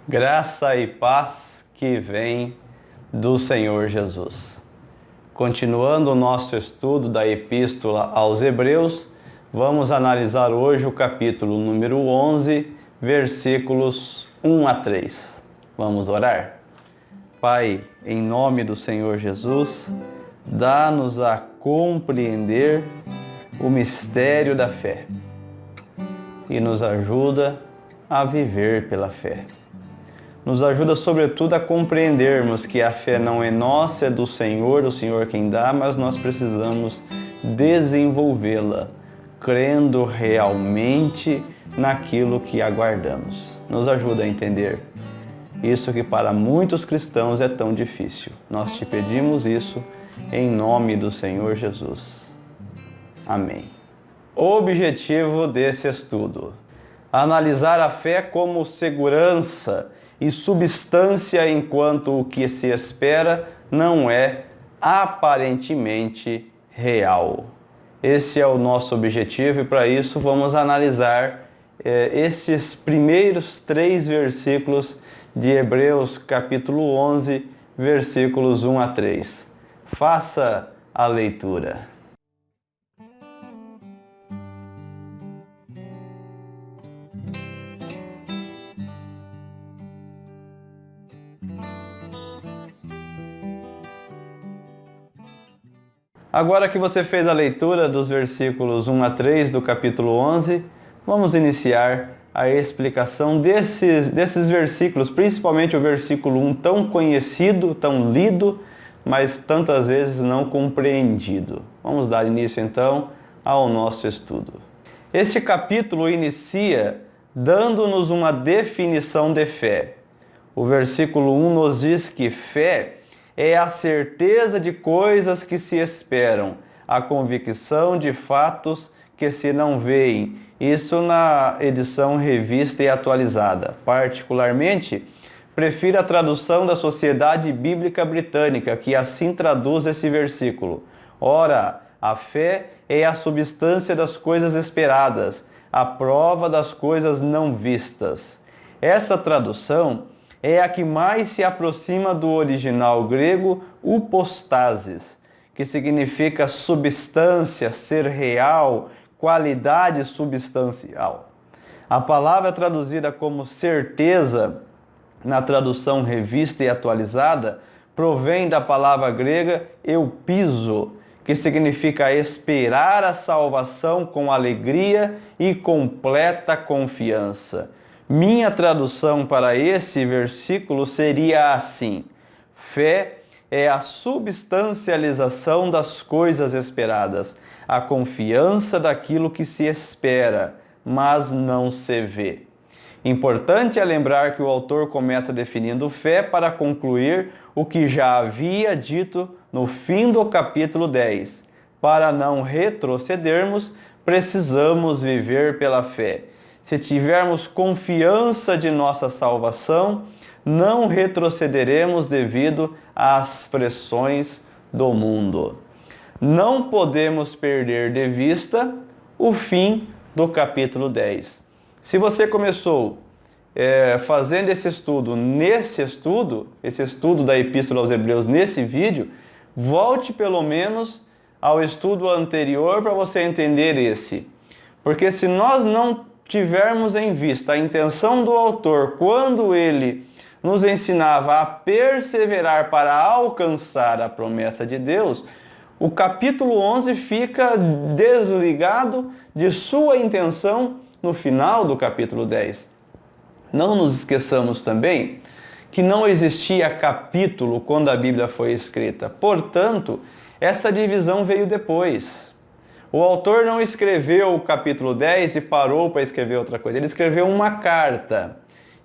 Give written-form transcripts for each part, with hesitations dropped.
Graça e paz que vem do Senhor Jesus. Continuando o nosso estudo da Epístola aos Hebreus, vamos analisar hoje o capítulo número 11, versículos 1 a 3. Vamos orar? Pai, em nome do Senhor Jesus, dá-nos a compreender o mistério da fé e nos ajuda a viver pela fé. Nos ajuda, sobretudo, a compreendermos que a fé não é nossa, é do Senhor, o Senhor quem dá, mas nós precisamos desenvolvê-la, crendo realmente naquilo que aguardamos. Nos ajuda a entender isso que para muitos cristãos é tão difícil. Nós te pedimos isso em nome do Senhor Jesus. Amém. O objetivo desse estudo: analisar a fé como segurança e substância enquanto o que se espera não é aparentemente real. Esse é o nosso objetivo e para isso vamos analisar estes primeiros 3 versículos de Hebreus capítulo 11, versículos 1 a 3. Faça a leitura. Agora que você fez a leitura dos versículos 1 a 3 do capítulo 11, vamos iniciar a explicação desses versículos, principalmente o versículo 1, tão conhecido, tão lido, mas tantas vezes não compreendido. Vamos dar início então ao nosso estudo. Este capítulo inicia dando-nos uma definição de fé. O versículo 1 nos diz que fé é a certeza de coisas que se esperam, a convicção de fatos que se não veem. Isso na edição revista e atualizada. Particularmente, prefiro a tradução da Sociedade Bíblica Britânica, que assim traduz esse versículo. Ora, a fé é a substância das coisas esperadas, a prova das coisas não vistas. Essa tradução é a que mais se aproxima do original grego upostasis, que significa substância, ser real, qualidade substancial. A palavra traduzida como certeza, na tradução revista e atualizada, provém da palavra grega eupizo, que significa esperar a salvação com alegria e completa confiança. Minha tradução para esse versículo seria assim: fé é a substancialização das coisas esperadas, a confiança daquilo que se espera, mas não se vê. Importante é lembrar que o autor começa definindo fé para concluir o que já havia dito no fim do capítulo 10. Para não retrocedermos, precisamos viver pela fé. Se tivermos confiança de nossa salvação, não retrocederemos devido às pressões do mundo. Não podemos perder de vista o fim do capítulo 10. Se você começou fazendo esse estudo esse estudo da Epístola aos Hebreus nesse vídeo, volte pelo menos ao estudo anterior para você entender esse. Porque se nós não tivermos em vista a intenção do autor quando ele nos ensinava a perseverar para alcançar a promessa de Deus, o capítulo 11 fica desligado de sua intenção no final do capítulo 10. Não nos esqueçamos também que não existia capítulo quando a Bíblia foi escrita. Portanto, essa divisão veio depois. O autor não escreveu o capítulo 10 e parou para escrever outra coisa. Ele escreveu uma carta.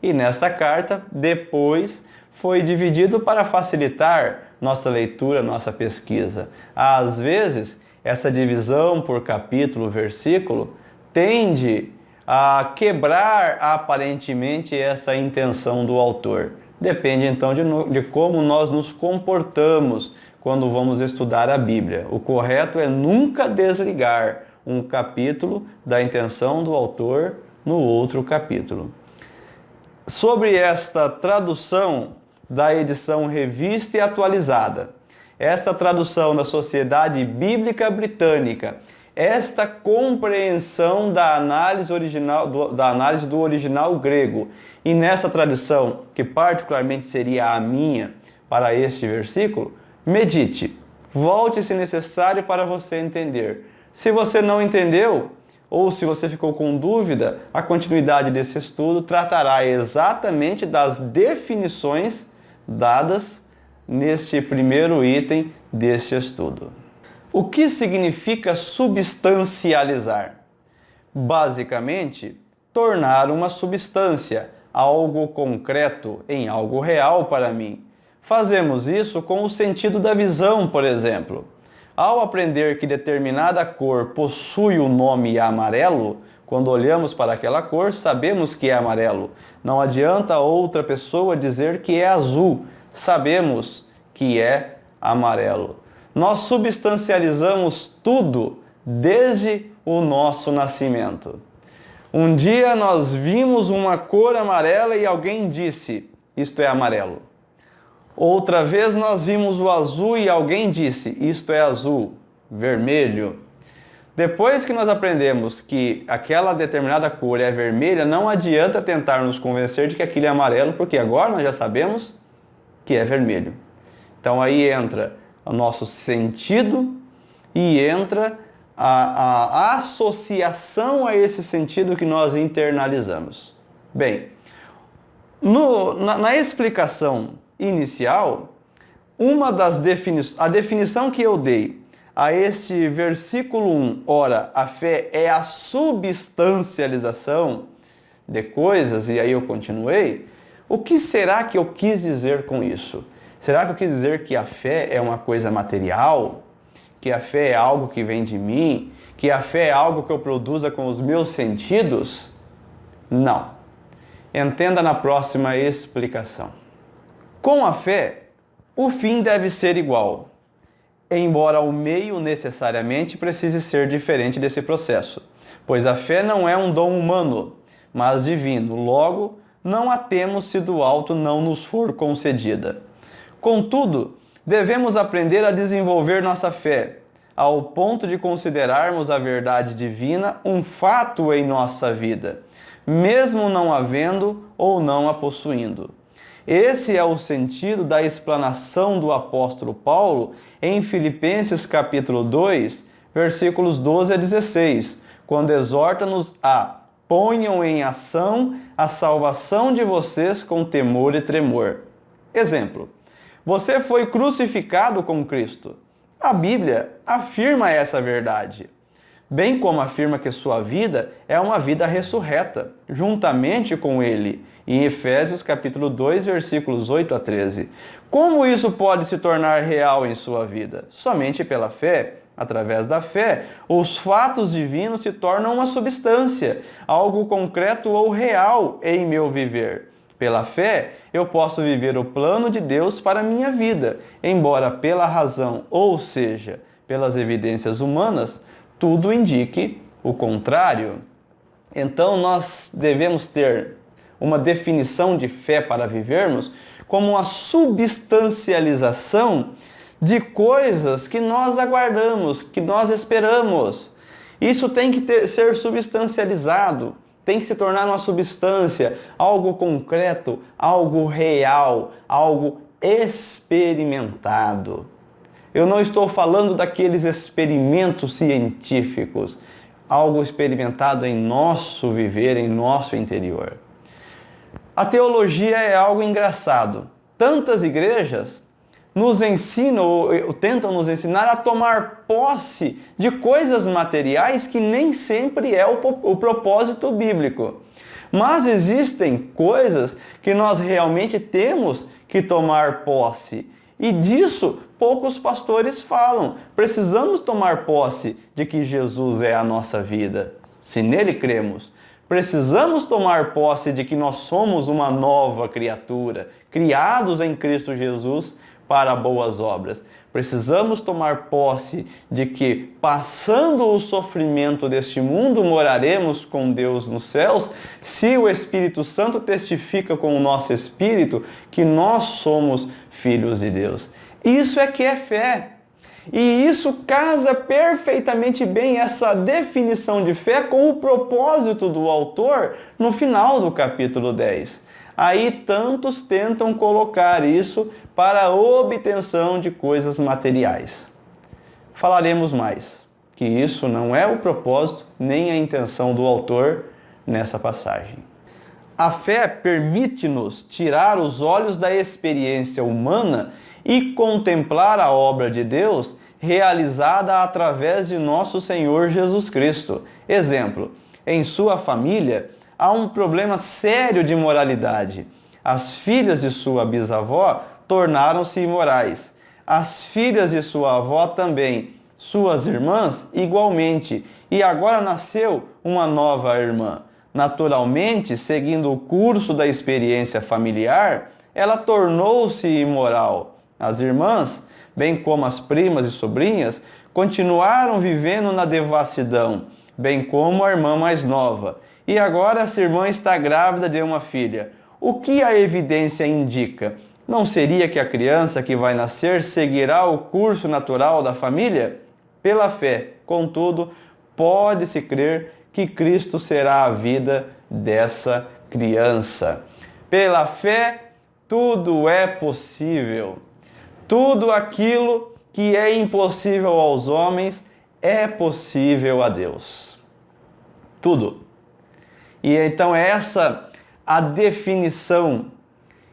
E nesta carta, depois, foi dividido para facilitar nossa leitura, nossa pesquisa. Às vezes, essa divisão por capítulo, versículo, tende a quebrar aparentemente essa intenção do autor. Depende então de como nós nos comportamos quando vamos estudar a Bíblia. O correto é nunca desligar um capítulo da intenção do autor no outro capítulo. Sobre esta tradução da edição revista e atualizada, esta tradução da Sociedade Bíblica Britânica, esta compreensão da análise do original grego, e nessa tradução, que particularmente seria a minha para este versículo, medite, volte se necessário para você entender. Se você não entendeu, ou se você ficou com dúvida, a continuidade desse estudo tratará exatamente das definições dadas neste primeiro item deste estudo. O que significa substancializar? Basicamente, tornar uma substância, algo concreto, em algo real para mim. Fazemos isso com o sentido da visão, por exemplo. Ao aprender que determinada cor possui o nome amarelo, quando olhamos para aquela cor, sabemos que é amarelo. Não adianta outra pessoa dizer que é azul, sabemos que é amarelo. Nós substancializamos tudo desde o nosso nascimento. Um dia nós vimos uma cor amarela e alguém disse, isto é amarelo. Outra vez nós vimos o azul e alguém disse, isto é azul, vermelho. Depois que nós aprendemos que aquela determinada cor é vermelha, não adianta tentar nos convencer de que aquilo é amarelo, porque agora nós já sabemos que é vermelho. Então aí entra o nosso sentido e entra a associação a esse sentido que nós internalizamos. Bem, na explicação inicial, a definição que eu dei a este versículo 1, ora, a fé é a substancialização de coisas, e aí eu continuei, o que será que eu quis dizer com isso? Será que eu quis dizer que a fé é uma coisa material? Que a fé é algo que vem de mim? Que a fé é algo que eu produza com os meus sentidos? Não. Entenda na próxima explicação. Com a fé, o fim deve ser igual, embora o meio necessariamente precise ser diferente desse processo, pois a fé não é um dom humano, mas divino. Logo, não a temos se do alto não nos for concedida. Contudo, devemos aprender a desenvolver nossa fé, ao ponto de considerarmos a verdade divina um fato em nossa vida, mesmo não havendo ou não a possuindo. Esse é o sentido da explanação do apóstolo Paulo em Filipenses capítulo 2, versículos 12 a 16, quando exorta-nos a ponham em ação a salvação de vocês com temor e tremor. Exemplo. Você foi crucificado com Cristo. A Bíblia afirma essa verdade, bem como afirma que sua vida é uma vida ressurreta, juntamente com Ele, em Efésios capítulo 2, versículos 8 a 13. Como isso pode se tornar real em sua vida? Somente pela fé. Através da fé, os fatos divinos se tornam uma substância, algo concreto ou real em meu viver. Pela fé, eu posso viver o plano de Deus para a minha vida, embora pela razão, ou seja, pelas evidências humanas, tudo indique o contrário. Então, nós devemos ter uma definição de fé para vivermos como uma substancialização de coisas que nós aguardamos, que nós esperamos. Isso tem que ser substancializado. Tem que se tornar uma substância, algo concreto, algo real, algo experimentado. Eu não estou falando daqueles experimentos científicos, algo experimentado em nosso viver, em nosso interior. A teologia é algo engraçado. Tantas igrejas nos ensinam ou tentam nos ensinar a tomar posse de coisas materiais que nem sempre é o propósito bíblico. Mas existem coisas que nós realmente temos que tomar posse. E disso poucos pastores falam. Precisamos tomar posse de que Jesus é a nossa vida, se nele cremos. Precisamos tomar posse de que nós somos uma nova criatura, criados em Cristo Jesus para boas obras. Precisamos tomar posse de que, passando o sofrimento deste mundo, moraremos com Deus nos céus, se o Espírito Santo testifica com o nosso espírito que nós somos filhos de Deus. Isso é que é fé. E isso casa perfeitamente bem, essa definição de fé, com o propósito do autor no final do capítulo 10. Aí tantos tentam colocar isso para a obtenção de coisas materiais. Falaremos mais, que isso não é o propósito nem a intenção do autor nessa passagem. A fé permite-nos tirar os olhos da experiência humana e contemplar a obra de Deus realizada através de nosso Senhor Jesus Cristo. Exemplo, em sua família há um problema sério de moralidade. As filhas de sua bisavó tornaram-se imorais. As filhas de sua avó também. Suas irmãs igualmente. E agora nasceu uma nova irmã. Naturalmente, seguindo o curso da experiência familiar, ela tornou-se imoral. As irmãs, bem como as primas e sobrinhas, continuaram vivendo na devassidão, bem como a irmã mais nova. E agora essa irmã está grávida de uma filha. O que a evidência indica? Não seria que a criança que vai nascer seguirá o curso natural da família? Pela fé, contudo, pode-se crer que Cristo será a vida dessa criança. Pela fé, tudo é possível. Tudo aquilo que é impossível aos homens é possível a Deus. Tudo. E então essa a definição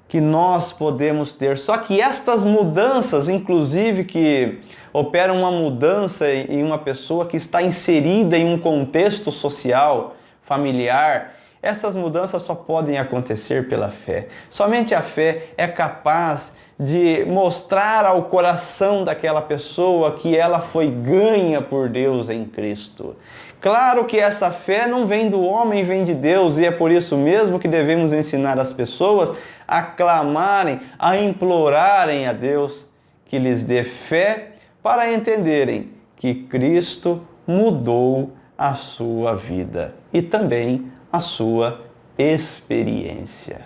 que nós podemos ter. Só que estas mudanças, inclusive que operam uma mudança em uma pessoa que está inserida em um contexto social, familiar, essas mudanças só podem acontecer pela fé. Somente a fé é capaz de mostrar ao coração daquela pessoa que ela foi ganha por Deus em Cristo. Claro que essa fé não vem do homem, vem de Deus, e é por isso mesmo que devemos ensinar as pessoas a clamarem, a implorarem a Deus que lhes dê fé para entenderem que Cristo mudou a sua vida e também a sua experiência.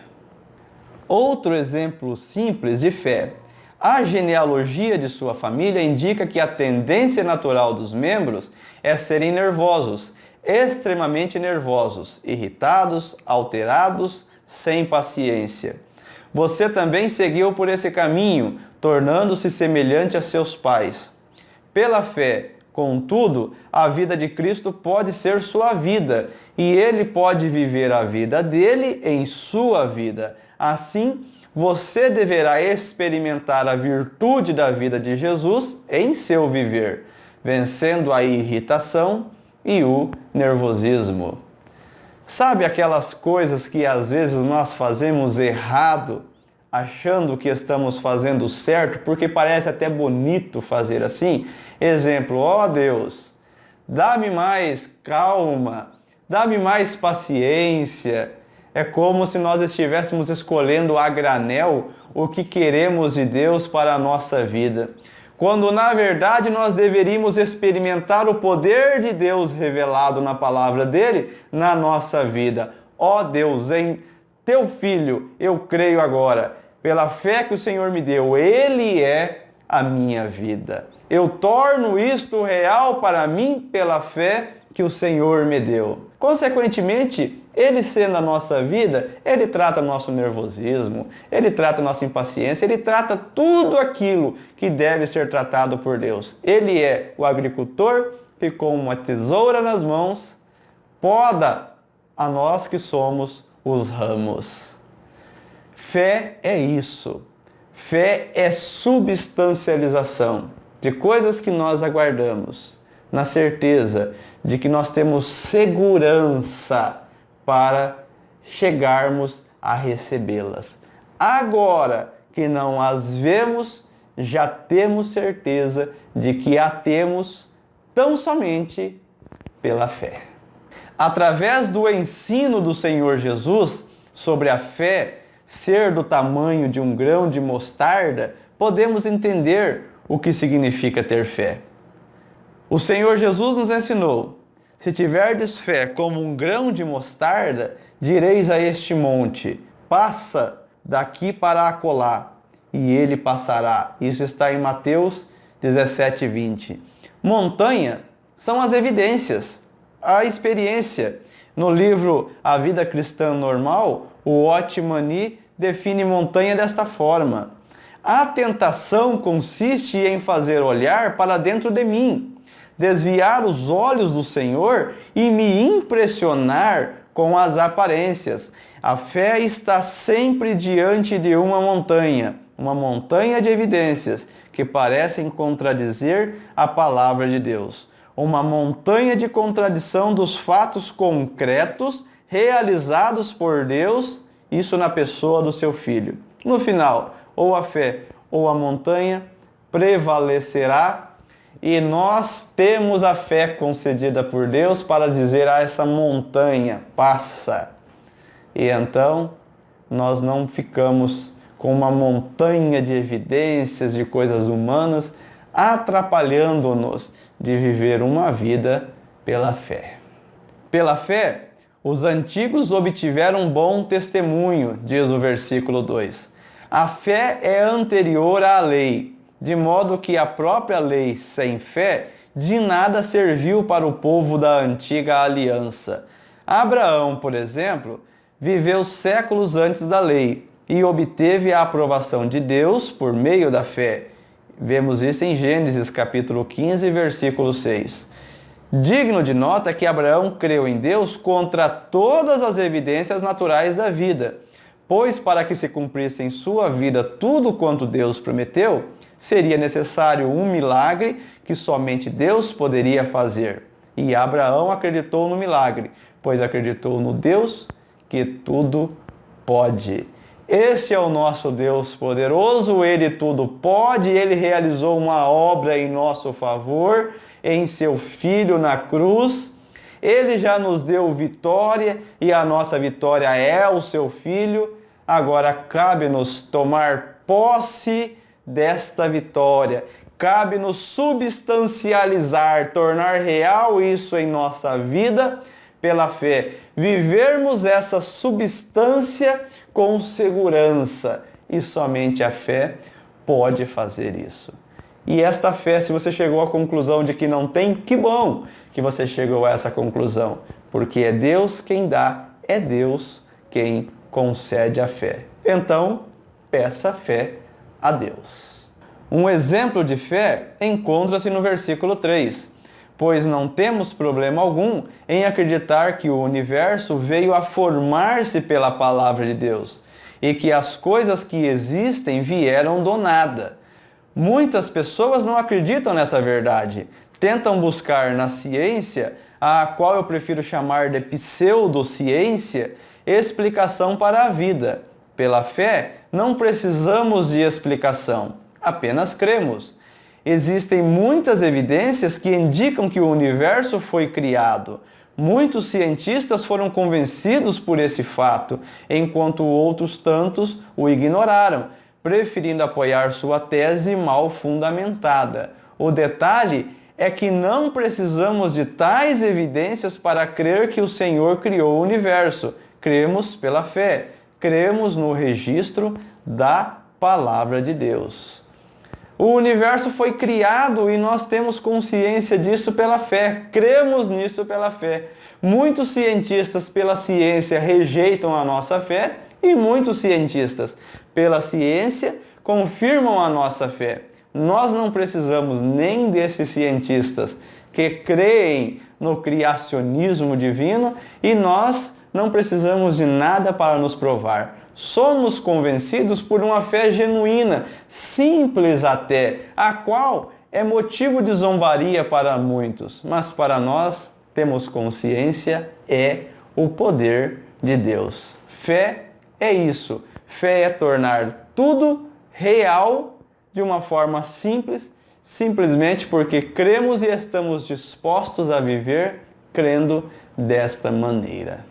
Outro exemplo simples de fé. A genealogia de sua família indica que a tendência natural dos membros é serem nervosos, extremamente nervosos, irritados, alterados, sem paciência. Você também seguiu por esse caminho, tornando-se semelhante a seus pais. Pela fé, contudo, a vida de Cristo pode ser sua vida, e ele pode viver a vida dele em sua vida. Assim, você deverá experimentar a virtude da vida de Jesus em seu viver, vencendo a irritação e o nervosismo. Sabe aquelas coisas que às vezes nós fazemos errado, achando que estamos fazendo certo, porque parece até bonito fazer assim? Exemplo, ó Deus, dá-me mais calma, dá-me mais paciência. É como se nós estivéssemos escolhendo a granel o que queremos de Deus para a nossa vida. Quando na verdade nós deveríamos experimentar o poder de Deus revelado na palavra dele na nossa vida. Ó Deus, em teu Filho eu creio agora, pela fé que o Senhor me deu, ele é a minha vida. Eu torno isto real para mim pela fé que o Senhor me deu. Consequentemente, ele sendo a nossa vida, ele trata nosso nervosismo, ele trata nossa impaciência, ele trata tudo aquilo que deve ser tratado por Deus. Ele é o agricultor que com uma tesoura nas mãos poda a nós que somos os ramos. Fé é isso. Fé é substancialização de coisas que nós aguardamos, na certeza de que nós temos segurança para chegarmos a recebê-las. Agora que não as vemos, já temos certeza de que a temos tão somente pela fé. Através do ensino do Senhor Jesus sobre a fé ser do tamanho de um grão de mostarda, podemos entender o que significa ter fé. O Senhor Jesus nos ensinou: se tiverdes fé como um grão de mostarda, direis a este monte: passa daqui para acolá, e ele passará. Isso está em Mateus 17:20. Montanha são as evidências, a experiência. No livro A Vida Cristã Normal, o Otmani define montanha desta forma: a tentação consiste em fazer olhar para dentro de mim, desviar os olhos do Senhor e me impressionar com as aparências. A fé está sempre diante de uma montanha de evidências que parecem contradizer a palavra de Deus. Uma montanha de contradição dos fatos concretos realizados por Deus, isso na pessoa do seu Filho. No final, ou a fé ou a montanha prevalecerá, e nós temos a fé concedida por Deus para dizer a essa montanha: passa. E então nós não ficamos com uma montanha de evidências de coisas humanas atrapalhando-nos de viver uma vida pela fé. Pela fé, os antigos obtiveram bom testemunho, diz o versículo 2. A fé é anterior à lei, de modo que a própria lei sem fé de nada serviu para o povo da antiga aliança. Abraão, por exemplo, viveu séculos antes da lei e obteve a aprovação de Deus por meio da fé. Vemos isso em Gênesis capítulo 15, versículo 6. Digno de nota que Abraão creu em Deus contra todas as evidências naturais da vida, pois para que se cumprisse em sua vida tudo quanto Deus prometeu, seria necessário um milagre que somente Deus poderia fazer. E Abraão acreditou no milagre, pois acreditou no Deus que tudo pode. Esse é o nosso Deus poderoso, Ele tudo pode, Ele realizou uma obra em nosso favor, em seu Filho na cruz. Ele já nos deu vitória e a nossa vitória é o seu Filho. Agora cabe-nos tomar posse desta vitória. Cabe-nos substancializar, tornar real isso em nossa vida pela fé. Vivermos essa substância com segurança. E somente a fé pode fazer isso. E esta fé, se você chegou à conclusão de que não tem, que bom que você chegou a essa conclusão. Porque é Deus quem dá, é Deus quem concede a fé. Então, peça fé a Deus. Um exemplo de fé encontra-se no versículo 3. Pois não temos problema algum em acreditar que o universo veio a formar-se pela palavra de Deus e que as coisas que existem vieram do nada. Muitas pessoas não acreditam nessa verdade. Tentam buscar na ciência, a qual eu prefiro chamar de pseudociência, explicação para a vida. Pela fé, não precisamos de explicação, apenas cremos. Existem muitas evidências que indicam que o universo foi criado. Muitos cientistas foram convencidos por esse fato, enquanto outros tantos o ignoraram, preferindo apoiar sua tese mal fundamentada. O detalhe é que não precisamos de tais evidências para crer que o Senhor criou o universo. Cremos pela fé, cremos no registro da palavra de Deus. O universo foi criado e nós temos consciência disso pela fé. Cremos nisso pela fé. Muitos cientistas pela ciência rejeitam a nossa fé e muitos cientistas pela ciência confirmam a nossa fé. Nós não precisamos nem desses cientistas que creem no criacionismo divino e nós não precisamos de nada para nos provar. Somos convencidos por uma fé genuína, simples até, a qual é motivo de zombaria para muitos, mas para nós temos consciência, é o poder de Deus. Fé é isso. Fé é tornar tudo real de uma forma simples, simplesmente porque cremos e estamos dispostos a viver crendo desta maneira.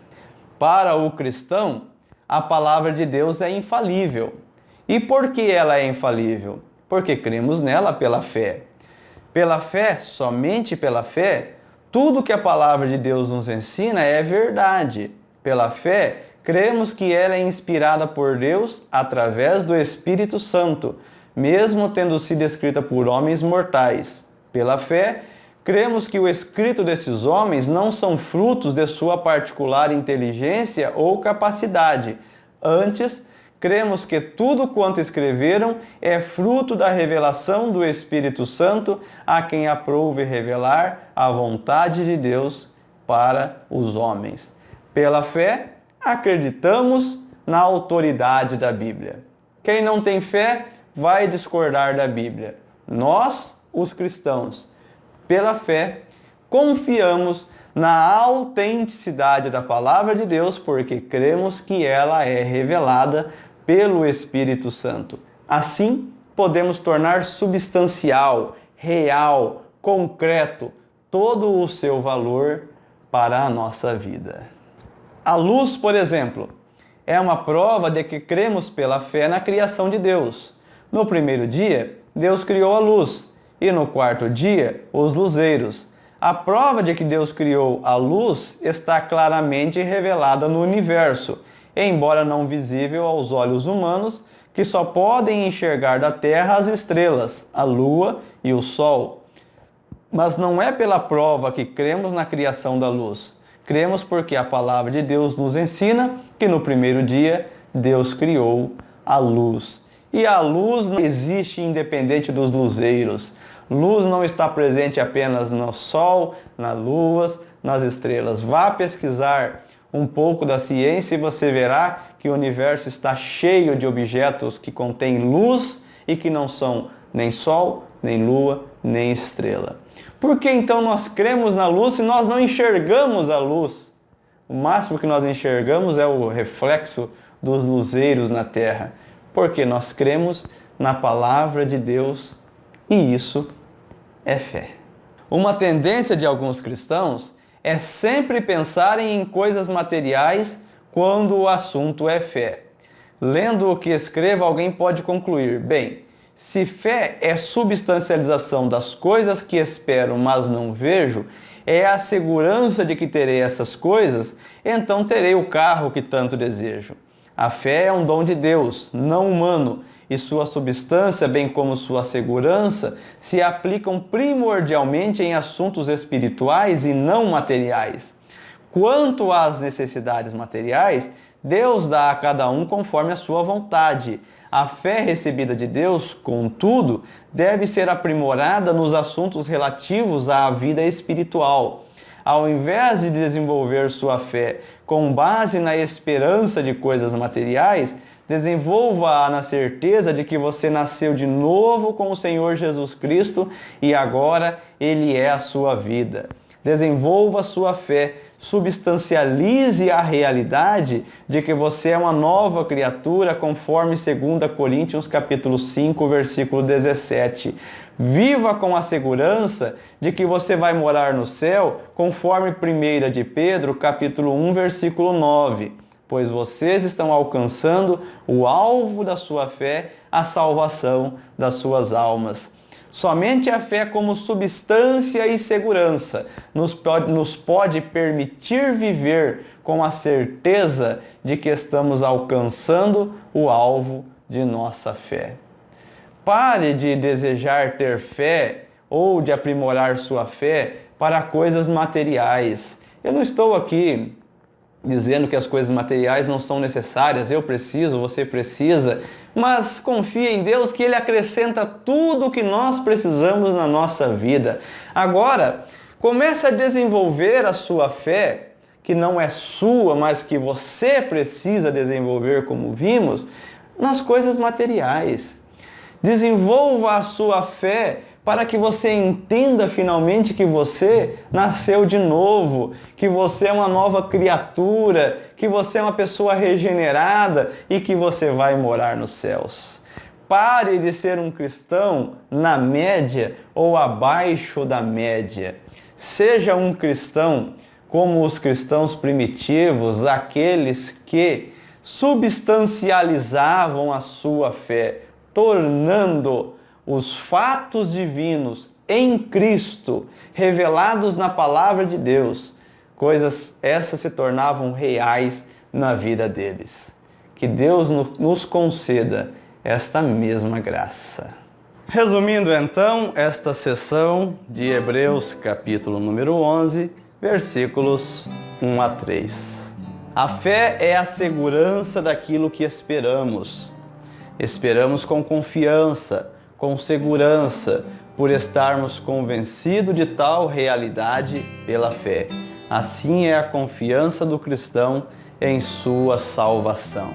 Para o cristão, a palavra de Deus é infalível. E por que ela é infalível? Porque cremos nela pela fé. Pela fé, somente pela fé, tudo que a palavra de Deus nos ensina é verdade. Pela fé, cremos que ela é inspirada por Deus através do Espírito Santo, mesmo tendo sido escrita por homens mortais. Pela fé, cremos que o escrito desses homens não são frutos de sua particular inteligência ou capacidade. Antes, cremos que tudo quanto escreveram é fruto da revelação do Espírito Santo, a quem aprouve revelar a vontade de Deus para os homens. Pela fé, acreditamos na autoridade da Bíblia. Quem não tem fé vai discordar da Bíblia. Nós, os cristãos, pela fé, confiamos na autenticidade da palavra de Deus, porque cremos que ela é revelada pelo Espírito Santo. Assim, podemos tornar substancial, real, concreto, todo o seu valor para a nossa vida. A luz, por exemplo, é uma prova de que cremos pela fé na criação de Deus. No primeiro dia, Deus criou a luz, e no quarto dia, os luzeiros. A prova de que Deus criou a luz está claramente revelada no universo, embora não visível aos olhos humanos, que só podem enxergar da terra as estrelas, a lua e o sol. Mas não é pela prova que cremos na criação da luz. Cremos porque a palavra de Deus nos ensina que no primeiro dia Deus criou a luz. E a luz não existe independente dos luzeiros. Luz não está presente apenas no sol, nas luas, nas estrelas. Vá pesquisar um pouco da ciência e você verá que o universo está cheio de objetos que contêm luz e que não são nem sol, nem lua, nem estrela. Por que então nós cremos na luz se nós não enxergamos a luz? O máximo que nós enxergamos é o reflexo dos luzeiros na terra. Porque nós cremos na palavra de Deus e isso é fé. Uma tendência de alguns cristãos é sempre pensarem em coisas materiais quando o assunto é fé. Lendo o que escreva, alguém pode concluir: bem, se fé é substancialização das coisas que espero, mas não vejo, é a segurança de que terei essas coisas, então terei o carro que tanto desejo. A fé é um dom de Deus, não humano, e sua substância, bem como sua segurança, se aplicam primordialmente em assuntos espirituais e não materiais. Quanto às necessidades materiais, Deus dá a cada um conforme a sua vontade. A fé recebida de Deus, contudo, deve ser aprimorada nos assuntos relativos à vida espiritual. Ao invés de desenvolver sua fé com base na esperança de coisas materiais, desenvolva-a na certeza de que você nasceu de novo com o Senhor Jesus Cristo e agora Ele é a sua vida. Desenvolva sua fé, substancialize a realidade de que você é uma nova criatura, conforme 2 Coríntios capítulo 5, versículo 17. Viva com a segurança de que você vai morar no céu, conforme 1 de Pedro capítulo 1, versículo 9. Pois vocês estão alcançando o alvo da sua fé, a salvação das suas almas. Somente a fé como substância e segurança nos pode permitir viver com a certeza de que estamos alcançando o alvo de nossa fé. Pare de desejar ter fé ou de aprimorar sua fé para coisas materiais. Eu não estou aqui dizendo que as coisas materiais não são necessárias, eu preciso, você precisa, mas confie em Deus que Ele acrescenta tudo o que nós precisamos na nossa vida. Agora, comece a desenvolver a sua fé, que não é sua, mas que você precisa desenvolver, como vimos, nas coisas materiais. Desenvolva a sua fé para que você entenda finalmente que você nasceu de novo, que você é uma nova criatura, que você é uma pessoa regenerada e que você vai morar nos céus. Pare de ser um cristão na média ou abaixo da média. Seja um cristão como os cristãos primitivos, aqueles que substancializavam a sua fé, tornando os fatos divinos em Cristo, revelados na palavra de Deus, coisas essas se tornavam reais na vida deles. Que Deus nos conceda esta mesma graça. Resumindo então esta sessão de Hebreus capítulo número 11, versículos 1 a 3. A fé é a segurança daquilo que esperamos. Esperamos com confiança, com segurança, por estarmos convencidos de tal realidade pela fé. Assim é a confiança do cristão em sua salvação.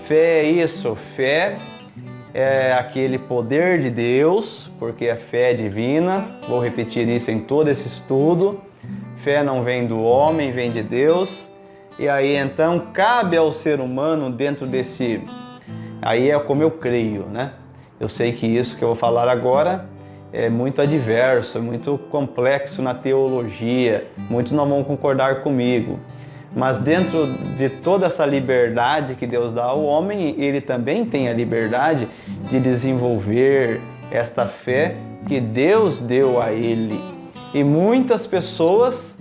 Fé é isso, fé é aquele poder de Deus, porque a fé é divina. Vou repetir isso em todo esse estudo. Fé não vem do homem, vem de Deus. E aí então cabe ao ser humano dentro desse... Aí é como eu creio, né? Eu sei que isso que eu vou falar agora é muito adverso, é muito complexo na teologia. Muitos não vão concordar comigo. Mas dentro de toda essa liberdade que Deus dá ao homem, ele também tem a liberdade de desenvolver esta fé que Deus deu a ele. E muitas pessoas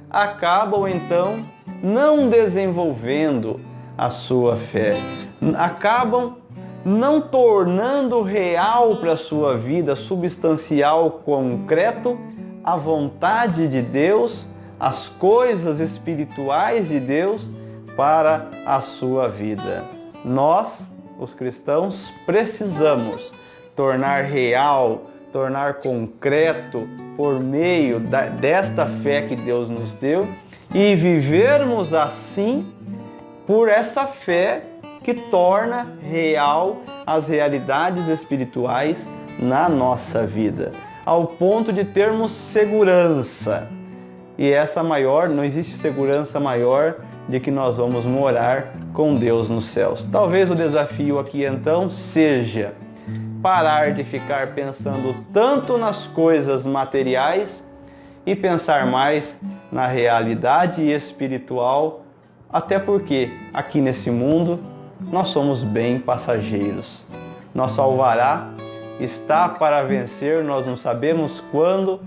acabam então não desenvolvendo a sua fé, acabam não tornando real para a sua vida, substancial, concreto, a vontade de Deus, as coisas espirituais de Deus para a sua vida. Nós, os cristãos, precisamos tornar real, tornar concreto por meio desta fé que Deus nos deu e vivermos assim por essa fé que torna real as realidades espirituais na nossa vida, ao ponto de termos segurança. E essa maior, não existe segurança maior de que nós vamos morar com Deus nos céus. Talvez o desafio aqui então seja parar de ficar pensando tanto nas coisas materiais e pensar mais na realidade espiritual, até porque aqui nesse mundo nós somos bem passageiros. Nosso alvará está para vencer, nós não sabemos quando,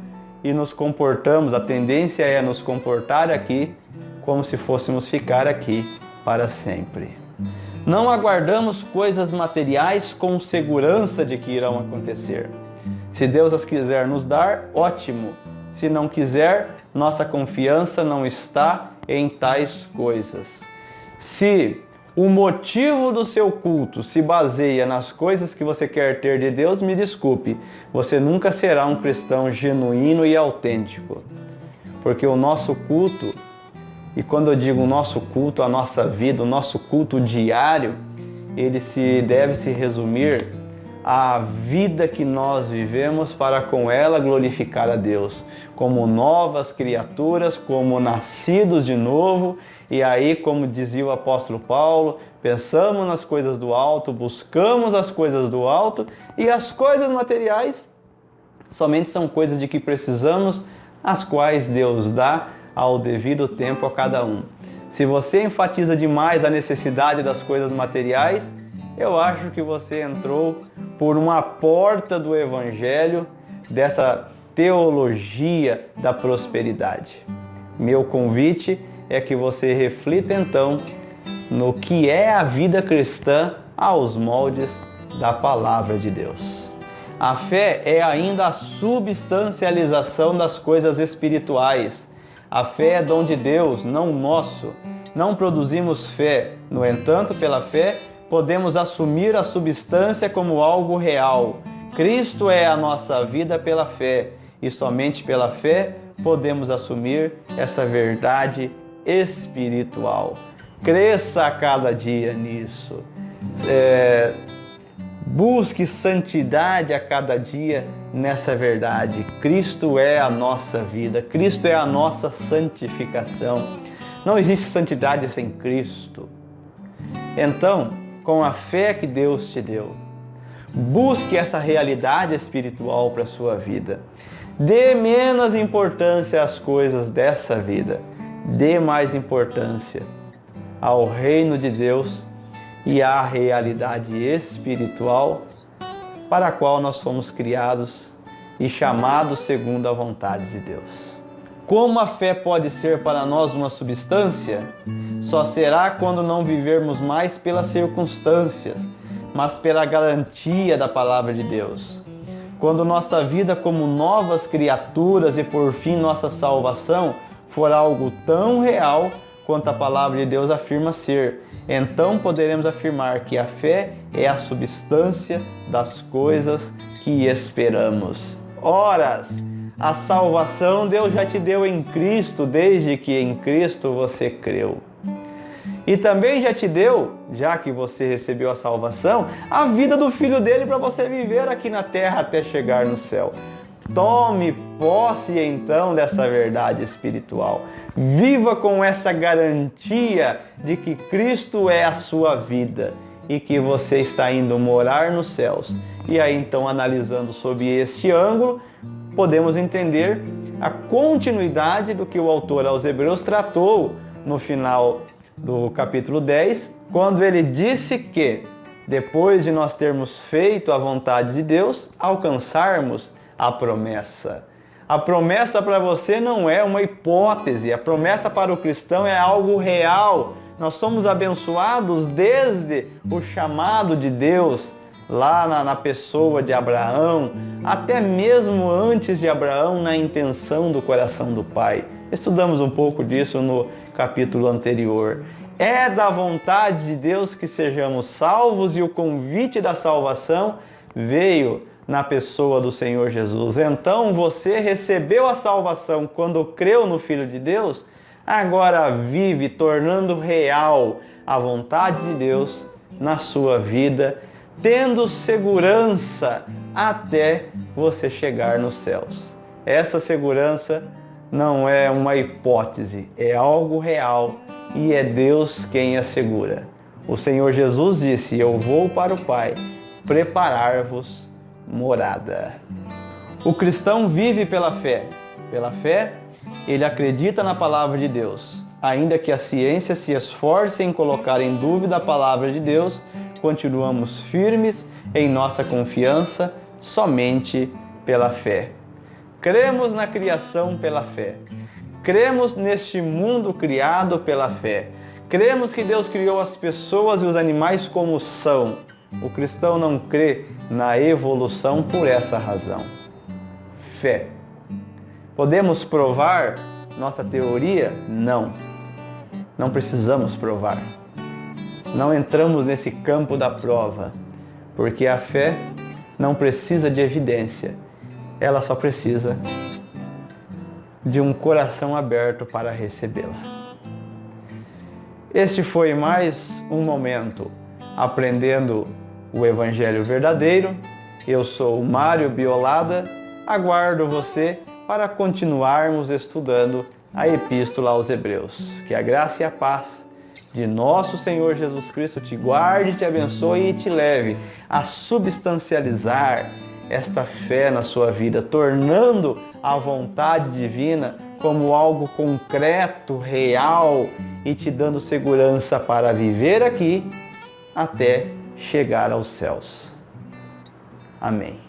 e nos comportamos, a tendência é nos comportar aqui como se fôssemos ficar aqui para sempre. Não aguardamos coisas materiais com segurança de que irão acontecer. Se Deus as quiser nos dar, ótimo. Se não quiser, nossa confiança não está em tais coisas. Se o motivo do seu culto se baseia nas coisas que você quer ter de Deus, me desculpe, você nunca será um cristão genuíno e autêntico. Porque o nosso culto, e quando eu digo o nosso culto, a nossa vida, o nosso culto diário, ele deve se resumir à vida que nós vivemos para com ela glorificar a Deus, como novas criaturas, como nascidos de novo. E aí, como dizia o apóstolo Paulo, pensamos nas coisas do alto, buscamos as coisas do alto, e as coisas materiais somente são coisas de que precisamos, as quais Deus dá ao devido tempo a cada um. Se você enfatiza demais a necessidade das coisas materiais, eu acho que você entrou por uma porta do Evangelho, dessa teologia da prosperidade. Meu convite é que você reflita então no que é a vida cristã aos moldes da palavra de Deus. A fé é ainda a substancialização das coisas espirituais. A fé é dom de Deus, não nosso. Não produzimos fé. No entanto, pela fé, podemos assumir a substância como algo real. Cristo é a nossa vida pela fé. E somente pela fé podemos assumir essa verdade espiritual. Cresça a cada dia nisso. Busque santidade a cada dia nessa verdade. Cristo é a nossa vida. Cristo é a nossa santificação. Não existe santidade sem Cristo. Então, com a fé que Deus te deu, busque essa realidade espiritual para a sua vida. Dê menos importância às coisas dessa vida. dê mais importância ao reino de Deus e à realidade espiritual para a qual nós fomos criados e chamados segundo a vontade de Deus. Como a fé pode ser para nós uma substância? Só será quando não vivermos mais pelas circunstâncias, mas pela garantia da palavra de Deus. Quando nossa vida como novas criaturas e por fim nossa salvação for algo tão real quanto a palavra de Deus afirma ser, então poderemos afirmar que a fé é a substância das coisas que esperamos. Horas! A salvação Deus já te deu em Cristo, desde que em Cristo você creu. E também já te deu, já que você recebeu a salvação, a vida do Filho dele para você viver aqui na terra até chegar no céu. Tome posse então dessa verdade espiritual. Viva com essa garantia de que Cristo é a sua vida e que você está indo morar nos céus. E aí então, analisando sob este ângulo, podemos entender a continuidade do que o autor aos Hebreus tratou no final do capítulo 10, quando ele disse que, depois de nós termos feito a vontade de Deus, alcançarmos a promessa. A promessa para você não é uma hipótese, a promessa para o cristão é algo real. Nós somos abençoados desde o chamado de Deus, lá na pessoa de Abraão, até mesmo antes de Abraão, na intenção do coração do Pai. Estudamos um pouco disso no capítulo anterior. É da vontade de Deus que sejamos salvos e o convite da salvação veio na pessoa do Senhor Jesus. Então você recebeu a salvação quando creu no Filho de Deus, agora vive tornando real a vontade de Deus na sua vida, tendo segurança até você chegar nos céus. Essa segurança não é uma hipótese, é algo real e é Deus quem assegura. O Senhor Jesus disse: eu vou para o Pai preparar-vos morada. O cristão vive pela fé. Pela fé, ele acredita na palavra de Deus. Ainda que a ciência se esforce em colocar em dúvida a palavra de Deus, continuamos firmes em nossa confiança somente pela fé. Cremos na criação pela fé. Cremos neste mundo criado pela fé. Cremos que Deus criou as pessoas e os animais como são. O cristão não crê na evolução por essa razão. Fé. Podemos provar nossa teoria? Não. Não precisamos provar. Não entramos nesse campo da prova, porque a fé não precisa de evidência. Ela só precisa de um coração aberto para recebê-la. Este foi mais um momento aprendendo o Evangelho verdadeiro. Eu sou Mário Biolada, aguardo você para continuarmos estudando a Epístola aos Hebreus. Que a graça e a paz de nosso Senhor Jesus Cristo te guarde, te abençoe e te leve a substancializar esta fé na sua vida, tornando a vontade divina como algo concreto, real e te dando segurança para viver aqui até chegar aos céus. Amém.